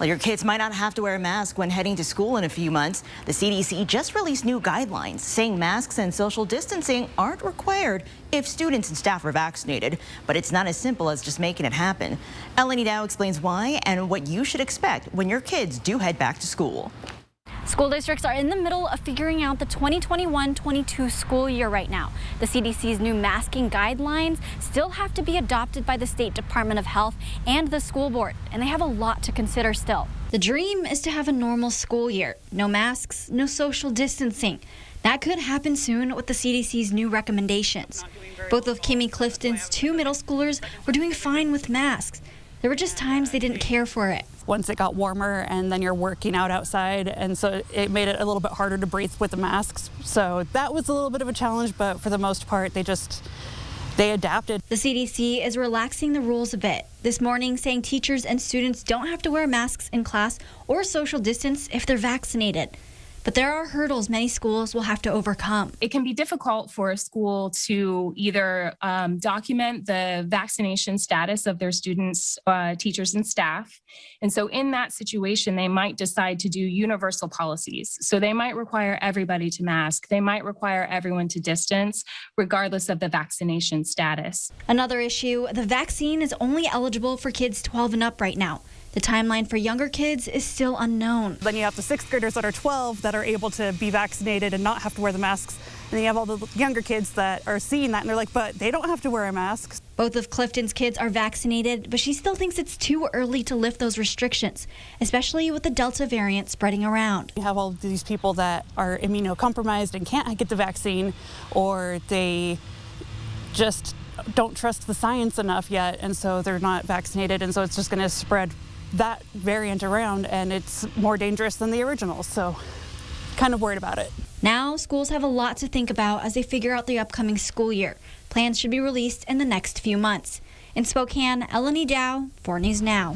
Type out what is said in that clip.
Well, your kids might not have to wear a mask when heading to school in a few months. The CDC just released new guidelines saying masks and social distancing aren't required if students and staff are vaccinated. But it's not as simple as just making it happen. Elenee now explains why and what you should expect when your kids do head back to school. School districts are in the middle of figuring out the 2021-22 school year right now. The CDC's new masking guidelines still have to be adopted by the State Department of Health and the school board, and they have a lot to consider still. The dream is to have a normal school year. No masks, no social distancing. That could happen soon with the CDC's new recommendations. Both of Kimmy Clifton's two middle schoolers were doing fine with masks. There were just times they didn't care for it. Once it got warmer and then you're working out outside, and so it made it a little bit harder to breathe with the masks. So that was a little bit of a challenge, but for the most part, they adapted. The CDC is relaxing the rules a bit this morning, saying teachers and students don't have to wear masks in class or social distance if they're vaccinated. But there are hurdles many schools will have to overcome. It can be difficult for a school to either document the vaccination status of their students, teachers, and staff. And so in that situation, they might decide to do universal policies. So they might require everybody to mask. They might require everyone to distance, regardless of the vaccination status. Another issue, the vaccine is only eligible for kids 12 and up right now. The timeline for younger kids is still unknown. Then you have the sixth graders that are 12 that are able to be vaccinated and not have to wear the masks. And then you have all the younger kids that are seeing that and they're like, but they don't have to wear a mask. Both of Clifton's kids are vaccinated, but she still thinks it's too early to lift those restrictions, especially with the Delta variant spreading around. You have all these people that are immunocompromised and can't get the vaccine, or they just don't trust the science enough yet, and so they're not vaccinated, and so it's just going to spread that variant around, and it's more dangerous than the original, so kind of worried about it. Now, schools have a lot to think about as they figure out the upcoming school year. Plans should be released in the next few months. In Spokane, Elenee Dow, 4 News Now.